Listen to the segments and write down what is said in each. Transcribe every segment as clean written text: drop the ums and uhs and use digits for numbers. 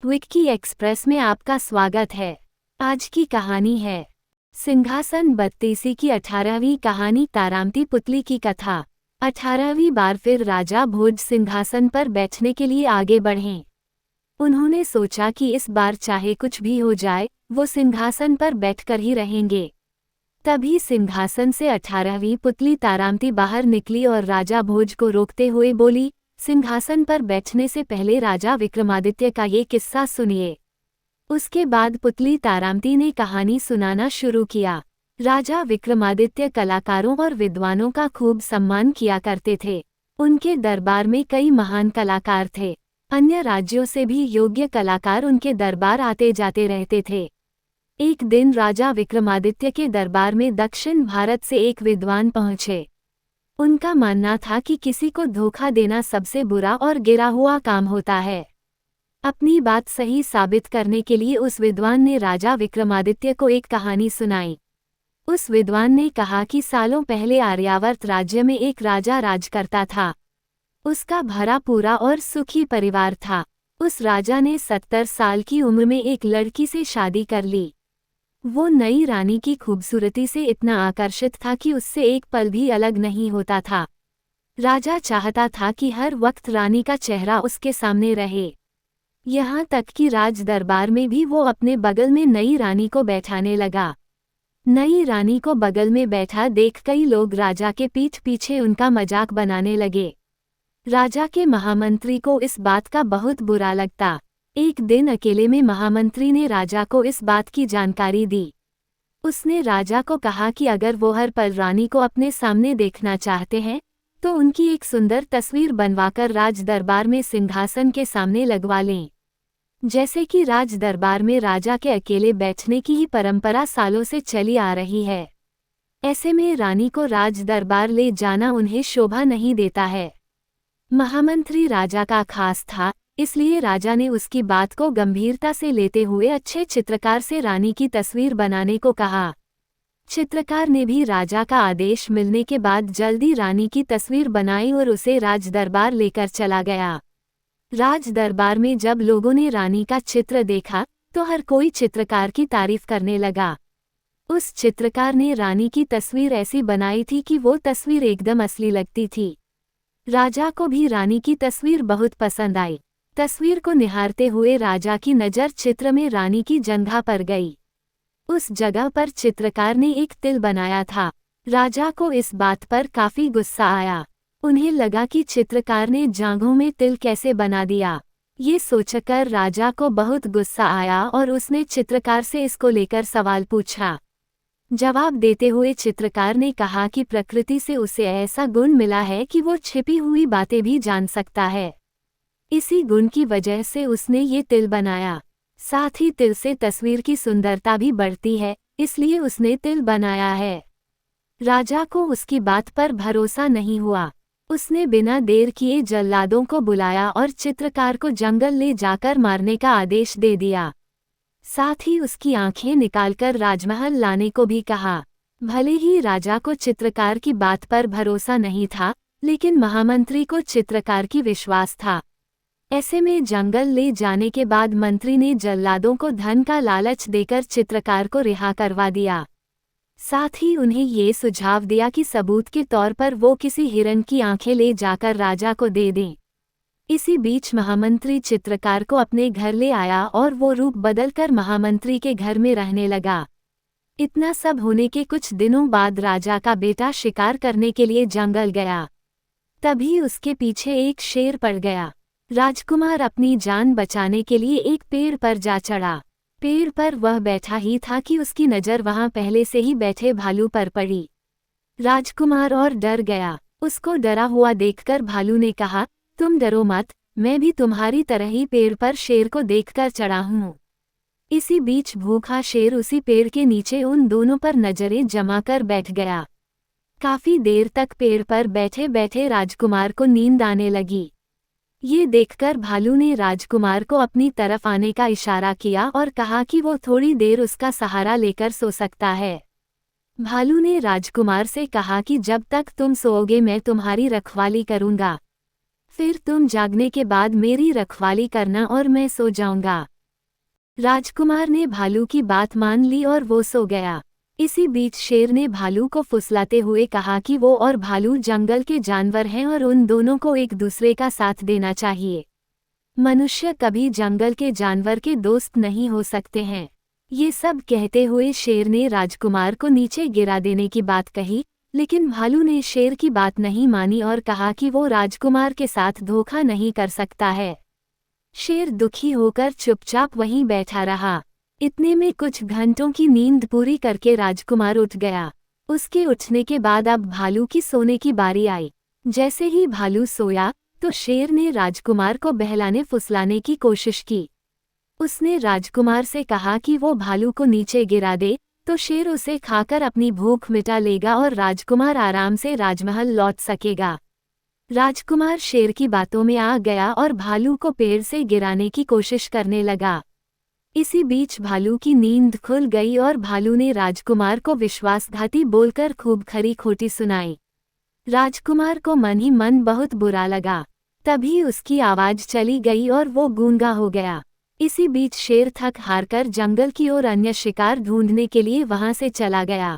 Vicky express में आपका स्वागत है। आज की कहानी है सिंहासन बत्तीसी की 18वीं कहानी तारामती पुतली की कथा। 18वीं बार फिर राजा भोज सिंहासन पर बैठने के लिए आगे बढ़े। उन्होंने सोचा कि इस बार चाहे कुछ भी हो जाए वो सिंहासन पर बैठकर ही रहेंगे। तभी सिंहासन से 18वीं पुतली तारामती बाहर निकली और राजा भोज को रोकते हुए बोली, सिंहासन पर बैठने से पहले राजा विक्रमादित्य का ये किस्सा सुनिए। उसके बाद पुतली तारामती ने कहानी सुनाना शुरू किया। राजा विक्रमादित्य कलाकारों और विद्वानों का खूब सम्मान किया करते थे। उनके दरबार में कई महान कलाकार थे। अन्य राज्यों से भी योग्य कलाकार उनके दरबार आते जाते रहते थे। एक दिन राजा विक्रमादित्य के दरबार में दक्षिण भारत से एक विद्वान पहुंचे। उनका मानना था कि किसी को धोखा देना सबसे बुरा और गिरा हुआ काम होता है। अपनी बात सही साबित करने के लिए उस विद्वान ने राजा विक्रमादित्य को एक कहानी सुनाई। उस विद्वान ने कहा कि सालों पहले आर्यावर्त राज्य में एक राजा राज करता था। उसका भरा पूरा और सुखी परिवार था। उस राजा ने 70 साल की उम्र में एक लड़की से शादी कर ली। वो नई रानी की खूबसूरती से इतना आकर्षित था कि उससे एक पल भी अलग नहीं होता था। राजा चाहता था कि हर वक्त रानी का चेहरा उसके सामने रहे। यहाँ तक कि राज दरबार में भी वो अपने बगल में नई रानी को बैठाने लगा। नई रानी को बगल में बैठा देख कई लोग राजा के पीठ पीछे उनका मजाक बनाने लगे। राजा के महामंत्री को इस बात का बहुत बुरा लगता। एक दिन अकेले में महामंत्री ने राजा को इस बात की जानकारी दी। उसने राजा को कहा कि अगर वो हर पल रानी को अपने सामने देखना चाहते हैं तो उनकी एक सुंदर तस्वीर बनवाकर राज दरबार में सिंहासन के सामने लगवा लें। जैसे कि राज दरबार में राजा के अकेले बैठने की ही परंपरा सालों से चली आ रही है। ऐसे में रानी को राज दरबार ले जाना उन्हें शोभा नहीं देता है। महामंत्री राजा का खास था, इसलिए राजा ने उसकी बात को गंभीरता से लेते हुए अच्छे चित्रकार से रानी की तस्वीर बनाने को कहा। चित्रकार ने भी राजा का आदेश मिलने के बाद जल्दी रानी की तस्वीर बनाई और उसे राज दरबार लेकर चला गया। राज दरबार में जब लोगों ने रानी का चित्र देखा तो हर कोई चित्रकार की तारीफ करने लगा। उस चित्रकार ने रानी की तस्वीर ऐसी बनाई थी कि वो तस्वीर एकदम असली लगती थी। राजा को भी रानी की तस्वीर बहुत पसंद आई। तस्वीर को निहारते हुए राजा की नज़र चित्र में रानी की जंघा पर गई। उस जगह पर चित्रकार ने एक तिल बनाया था। राजा को इस बात पर काफी गुस्सा आया। उन्हें लगा कि चित्रकार ने जांघों में तिल कैसे बना दिया। ये सोचकर राजा को बहुत गुस्सा आया और उसने चित्रकार से इसको लेकर सवाल पूछा। जवाब देते हुए चित्रकार ने कहा कि प्रकृति से उसे ऐसा गुण मिला है कि वो छिपी हुई बातें भी जान सकता है। इसी गुण की वजह से उसने ये तिल बनाया। साथ ही तिल से तस्वीर की सुंदरता भी बढ़ती है, इसलिए उसने तिल बनाया है। राजा को उसकी बात पर भरोसा नहीं हुआ। उसने बिना देर किए जल्लादों को बुलाया और चित्रकार को जंगल ले जाकर मारने का आदेश दे दिया। साथ ही उसकी आंखें निकालकर राजमहल लाने को भी कहा। भले ही राजा को चित्रकार की बात पर भरोसा नहीं था, लेकिन महामंत्री को चित्रकार की विश्वास था। ऐसे में जंगल ले जाने के बाद मंत्री ने जल्लादों को धन का लालच देकर चित्रकार को रिहा करवा दिया। साथ ही उन्हें ये सुझाव दिया कि सबूत के तौर पर वो किसी हिरण की आंखें ले जाकर राजा को दे दें। इसी बीच महामंत्री चित्रकार को अपने घर ले आया और वो रूप बदलकर महामंत्री के घर में रहने लगा। इतना सब होने के कुछ दिनों बाद राजा का बेटा शिकार करने के लिए जंगल गया। तभी उसके पीछे एक शेर पड़ गया। राजकुमार अपनी जान बचाने के लिए एक पेड़ पर जा चढ़ा। पेड़ पर वह बैठा ही था कि उसकी नज़र वहां पहले से ही बैठे भालू पर पड़ी। राजकुमार और डर गया। उसको डरा हुआ देखकर भालू ने कहा, तुम डरो मत, मैं भी तुम्हारी तरह ही पेड़ पर शेर को देखकर चढ़ा हूँ। इसी बीच भूखा शेर उसी पेड़ के नीचे उन दोनों पर नजरें जमाकर बैठ गया। काफी देर तक पेड़ पर बैठे बैठे राजकुमार को नींद आने लगी। ये देखकर भालू ने राजकुमार को अपनी तरफ आने का इशारा किया और कहा कि वो थोड़ी देर उसका सहारा लेकर सो सकता है। भालू ने राजकुमार से कहा कि जब तक तुम सोओगे मैं तुम्हारी रखवाली करूंगा। फिर तुम जागने के बाद मेरी रखवाली करना और मैं सो जाऊंगा। राजकुमार ने भालू की बात मान ली और वो सो गया। इसी बीच शेर ने भालू को फुसलाते हुए कहा कि वो और भालू जंगल के जानवर हैं और उन दोनों को एक दूसरे का साथ देना चाहिए। मनुष्य कभी जंगल के जानवर के दोस्त नहीं हो सकते हैं। ये सब कहते हुए शेर ने राजकुमार को नीचे गिरा देने की बात कही, लेकिन भालू ने शेर की बात नहीं मानी और कहा कि वो राजकुमार के साथ धोखा नहीं कर सकता है। शेर दुखी होकर चुपचाप वहीं बैठा रहा। इतने में कुछ घंटों की नींद पूरी करके राजकुमार उठ गया। उसके उठने के बाद अब भालू की सोने की बारी आई। जैसे ही भालू सोया तो शेर ने राजकुमार को बहलाने फुसलाने की कोशिश की। उसने राजकुमार से कहा कि वो भालू को नीचे गिरा दे तो शेर उसे खाकर अपनी भूख मिटा लेगा और राजकुमार आराम से राजमहल लौट सकेगा। राजकुमार शेर की बातों में आ गया और भालू को पेड़ से गिराने की कोशिश करने लगा। इसी बीच भालू की नींद खुल गई और भालू ने राजकुमार को विश्वासघाती बोलकर खूब खरी खोटी सुनाई। राजकुमार को मन ही मन बहुत बुरा लगा। तभी उसकी आवाज चली गई और वो गूंगा हो गया। इसी बीच शेर थक हारकर जंगल की ओर अन्य शिकार ढूंढने के लिए वहां से चला गया।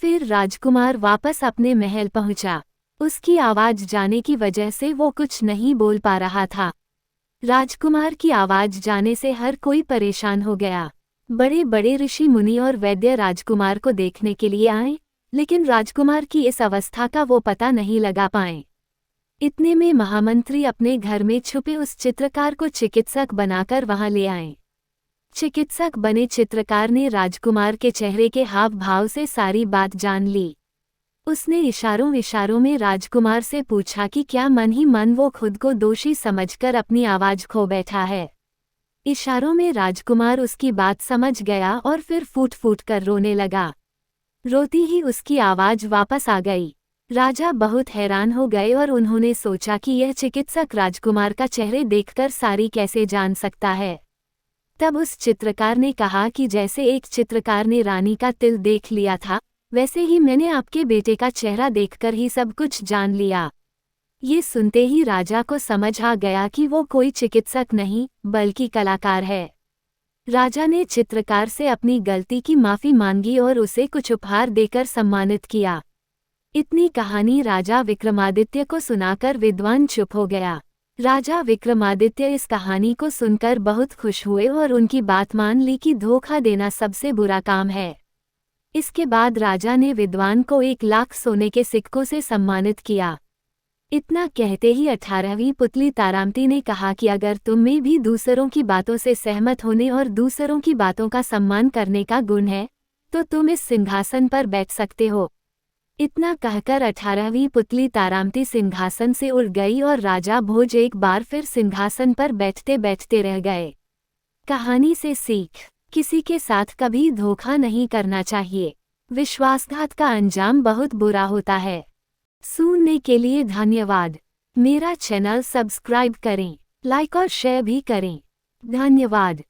फिर राजकुमार वापस अपने महल पहुंचा। उसकी आवाज जाने की वजह से वो कुछ नहीं बोल पा रहा था। राजकुमार की आवाज जाने से हर कोई परेशान हो गया। बड़े बड़े ऋषि मुनि और वैद्य राजकुमार को देखने के लिए आए, लेकिन राजकुमार की इस अवस्था का वो पता नहीं लगा पाए। इतने में महामंत्री अपने घर में छुपे उस चित्रकार को चिकित्सक बनाकर वहां ले आए। चिकित्सक बने चित्रकार ने राजकुमार के चेहरे के हाव भाव से सारी बात जान ली। उसने इशारों में राजकुमार से पूछा कि क्या मन ही मन वो खुद को दोषी समझकर अपनी आवाज खो बैठा है। इशारों में राजकुमार उसकी बात समझ गया और फिर फूट फूट कर रोने लगा। रोती ही उसकी आवाज वापस आ गई। राजा बहुत हैरान हो गए और उन्होंने सोचा कि यह चिकित्सक राजकुमार का चेहरे देखकर सारी कैसे जान सकता है। तब उस चित्रकार ने कहा कि जैसे एक चित्रकार ने रानी का तिल देख लिया था, वैसे ही मैंने आपके बेटे का चेहरा देखकर ही सब कुछ जान लिया। ये सुनते ही राजा को समझ आ गया कि वो कोई चिकित्सक नहीं बल्कि कलाकार है। राजा ने चित्रकार से अपनी गलती की माफी मांगी और उसे कुछ उपहार देकर सम्मानित किया। इतनी कहानी राजा विक्रमादित्य को सुनाकर विद्वान चुप हो गया। राजा विक्रमादित्य इस कहानी को सुनकर बहुत खुश हुए और उनकी बात मान ली कि धोखा देना सबसे बुरा काम है। इसके बाद राजा ने विद्वान को 1 लाख सोने के सिक्कों से सम्मानित किया। इतना कहते ही 18वीं पुतली तारामती ने कहा कि अगर तुम में भी दूसरों की बातों से सहमत होने और दूसरों की बातों का सम्मान करने का गुण है, तो तुम इस सिंहासन पर बैठ सकते हो। इतना कहकर 18वीं पुतली तारामती सिंहासन से उड़ गई और राजा भोज एक बार फिर सिंहासन पर बैठते बैठते रह गए। कहानी से सीख: किसी के साथ कभी धोखा नहीं करना चाहिए। विश्वासघात का अंजाम बहुत बुरा होता है। सुनने के लिए धन्यवाद। मेरा चैनल सब्सक्राइब करें, लाइक और शेयर भी करें। धन्यवाद।